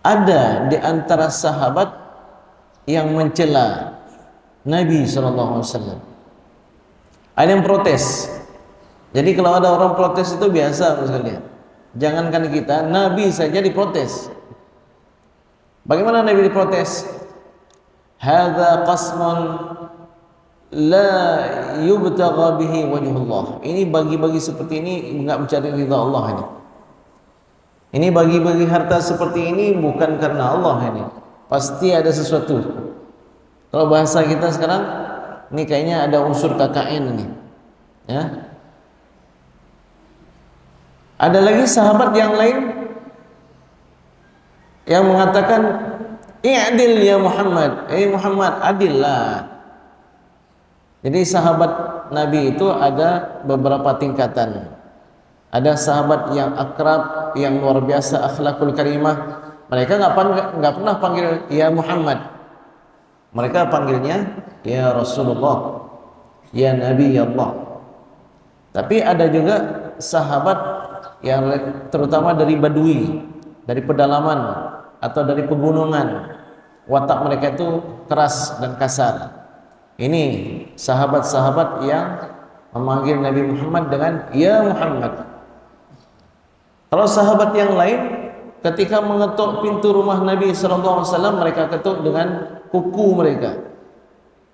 ada di antara sahabat yang mencela Nabi SAW. Ada yang protes. Jadi kalau ada orang protes itu biasa sekalian. Jangankan kita, Nabi saja diprotes. Bagaimana Nabi diprotes? Hadza qasmun la yubtagha bihi wajhullah. Ini bagi-bagi seperti ini enggak mencari ridha Allah ini. Ini bagi-bagi harta seperti ini bukan karena Allah ini. Pasti ada sesuatu. Kalau bahasa kita sekarang, ini kayaknya ada unsur KKN ini. Ya. Ada lagi sahabat yang lain yang mengatakan, "I'dil ya Muhammad." Muhammad, adillah. Jadi sahabat Nabi itu ada beberapa tingkatan. Ada sahabat yang akrab, yang luar biasa akhlakul karimah. Mereka nggak pernah panggil ya Muhammad. Mereka panggilnya ya Rasulullah, ya Nabi Allah. Tapi ada juga sahabat yang terutama dari Badui, dari pedalaman atau dari pegunungan. Watak mereka itu keras dan kasar. Ini sahabat-sahabat yang memanggil Nabi Muhammad dengan ya Muhammad. Kalau sahabat yang lain ketika mengetuk pintu rumah Nabi SAW, mereka ketuk dengan kuku mereka,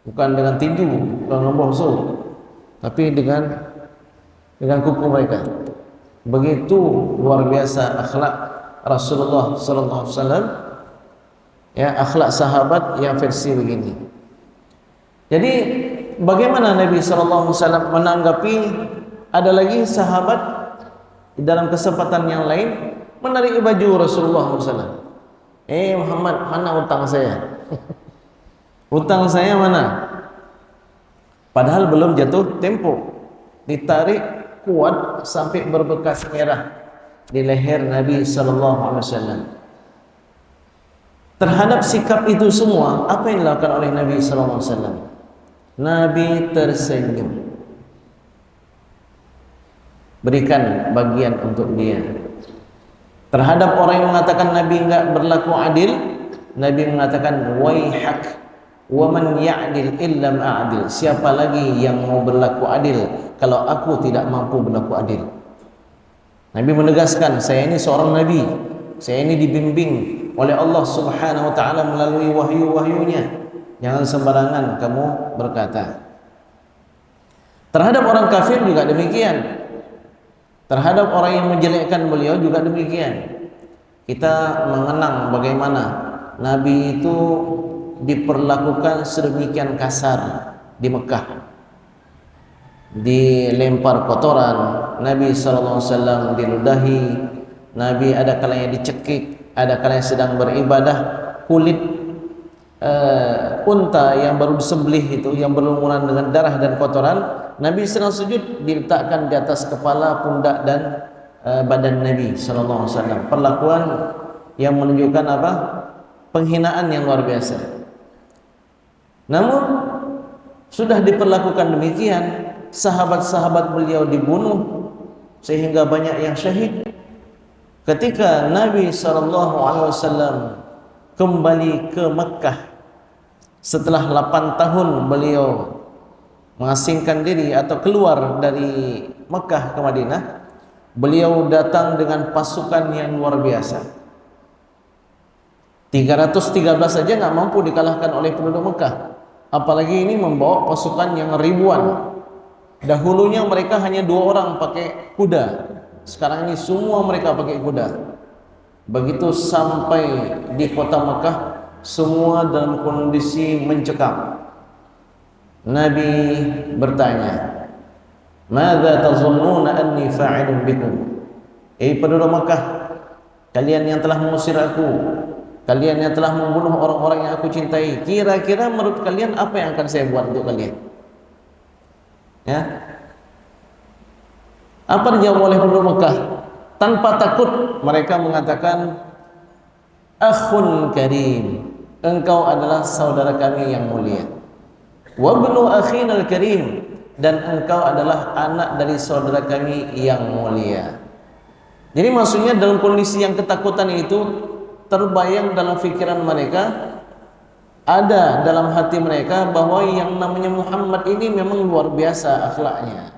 bukan dengan tinju, dengan bohso, tapi dengan kuku mereka. Begitu luar biasa akhlak Rasulullah SAW, ya, akhlak sahabat yang versi begini. Jadi bagaimana Nabi SAW menanggapi? Ada lagi sahabat dalam kesempatan yang lain menarik baju Rasulullah SAW. Muhammad, mana utang saya? Utang saya mana? Padahal belum jatuh tempo, ditarik kuat sampai berbekas merah di leher Nabi SAW. Terhadap sikap itu semua, apa yang dilakukan oleh Nabi SAW? Nabi tersenyum, berikan bagian untuk dia. Terhadap orang yang mengatakan Nabi enggak berlaku adil, Nabi mengatakan waihak wa man ya'dil illam a'dil. Siapa lagi yang mau berlaku adil kalau aku tidak mampu berlaku adil? Nabi menegaskan, saya ini seorang nabi, saya ini dibimbing oleh Allah Subhanahu wa taala melalui wahyu-wahyunya. Jangan sembarangan kamu berkata. Terhadap orang kafir juga demikian. Terhadap orang yang menjelekkan beliau juga demikian. Kita mengenang bagaimana Nabi itu diperlakukan sedemikian kasar di Mekah. Dilempar kotoran, Nabi SAW diludahi, Nabi ada kalanya dicekik, ada kalanya sedang beribadah, kulit unta yang baru disembelih itu, yang berlumuran dengan darah dan kotoran, Nabi sedang sujud, diletakkan di atas kepala, pundak dan badan Nabi SAW. Perlakuan yang menunjukkan apa? Penghinaan yang luar biasa. Namun sudah diperlakukan demikian, sahabat-sahabat beliau dibunuh sehingga banyak yang syahid. Ketika Nabi SAW kembali ke Mekah setelah 8 tahun beliau mengasingkan diri atau keluar dari Mekah ke Madinah, beliau datang dengan pasukan yang luar biasa. 313 saja nggak mampu dikalahkan oleh penduduk Mekah, apalagi ini membawa pasukan yang ribuan. Dahulunya mereka hanya 2 orang pakai kuda, sekarang ini semua mereka pakai kuda. Begitu sampai di kota Mekah, semua dalam kondisi mencekam. Nabi bertanya, "Madza tazunnuna anni fa'ilun bikum?" Penduduk Mekah, kalian yang telah mengusir aku, kalian yang telah membunuh orang-orang yang aku cintai, kira-kira menurut kalian apa yang akan saya buat untuk kalian? Ya. Apa dijawab oleh penduduk Mekah? Tanpa takut mereka mengatakan, "Akhun karim, engkau adalah saudara kami yang mulia. Wa ibnu akhinal karim, dan engkau adalah anak dari saudara kami yang mulia." Jadi maksudnya dalam kondisi yang ketakutan itu, terbayang dalam pikiran mereka, ada dalam hati mereka bahwa yang namanya Muhammad ini memang luar biasa akhlaknya.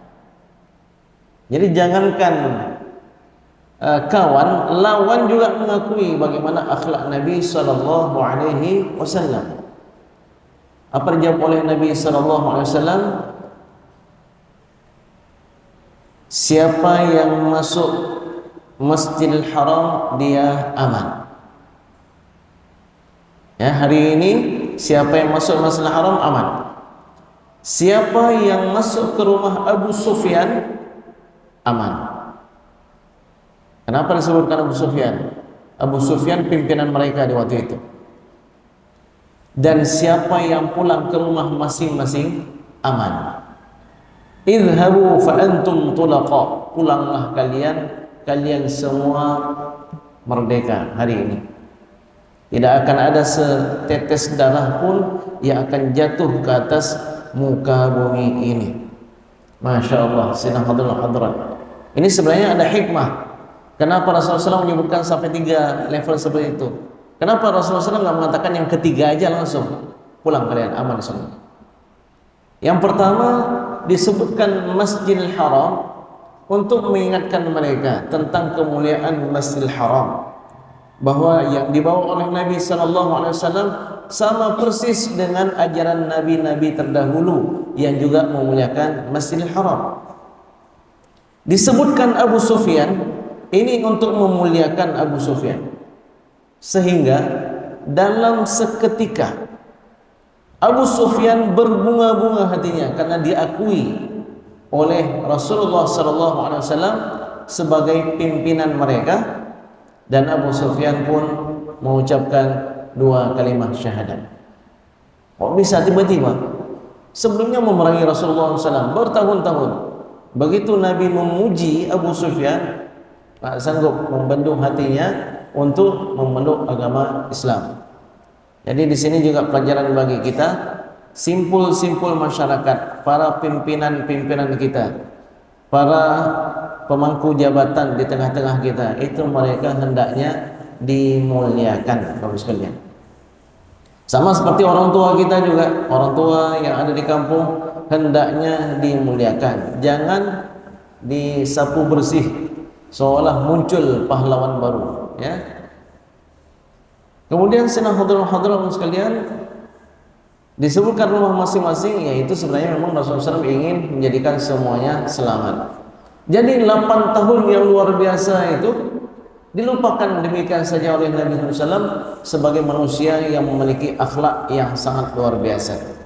Jadi jangankan kawan, lawan juga mengakui bagaimana akhlak Nabi sallallahu alaihi wasallam. Apa dijawab oleh Nabi sallallahu alaihi wasallam? Siapa yang masuk Masjidil Haram dia aman. Ya, hari ini siapa yang masuk Masjidil Haram aman. Siapa yang masuk ke rumah Abu Sufyan aman. Kenapa disebutkan Abu Sufyan? Abu Sufyan pimpinan mereka di waktu itu. Dan siapa yang pulang ke rumah masing-masing aman. Idhabu fa antum tulaqa. Pulanglah kalian, kalian semua merdeka hari ini. Tidak akan ada setetes darah pun yang akan jatuh ke atas muka bumi ini. Masya Allah, sidang hadirat. Ini sebenarnya ada hikmah. Kenapa Rasulullah SAW menyebutkan sampai 3 level seperti itu? Kenapa Rasulullah SAW nggak mengatakan yang ketiga aja langsung pulang kalian aman semua? Yang pertama disebutkan Masjidil Haram untuk mengingatkan mereka tentang kemuliaan Masjidil Haram, bahwa yang dibawa oleh Nabi SAW sama persis dengan ajaran Nabi-Nabi terdahulu yang juga memuliakan Masjidil Haram. Disebutkan Abu Sufyan ini untuk memuliakan Abu Sufyan, sehingga dalam seketika Abu Sufyan berbunga-bunga hatinya karena diakui oleh Rasulullah SAW sebagai pimpinan mereka, dan Abu Sufyan pun mengucapkan 2 kalimat syahadat. Kok bisa tiba-tiba? Sebelumnya memerangi Rasulullah SAW bertahun-tahun. Begitu Nabi memuji Abu Sufyan, tak sanggup membendung hatinya untuk memeluk agama Islam. Jadi di sini juga pelajaran bagi kita, simpul-simpul masyarakat, para pimpinan-pimpinan kita, para pemangku jabatan di tengah-tengah kita, itu mereka hendaknya dimuliakan, Bapak sekalian. Sama seperti orang tua kita juga, orang tua yang ada di kampung hendaknya dimuliakan. Jangan disapu bersih seolah muncul pahlawan baru, ya. Kemudian senang hadirin sekalian, disebutkan rumah masing-masing, yaitu sebenarnya memang Rasulullah SAW ingin menjadikan semuanya selamat. Jadi 8 tahun yang luar biasa itu dilupakan demikian saja oleh Nabi SAW sebagai manusia yang memiliki akhlak yang sangat luar biasa.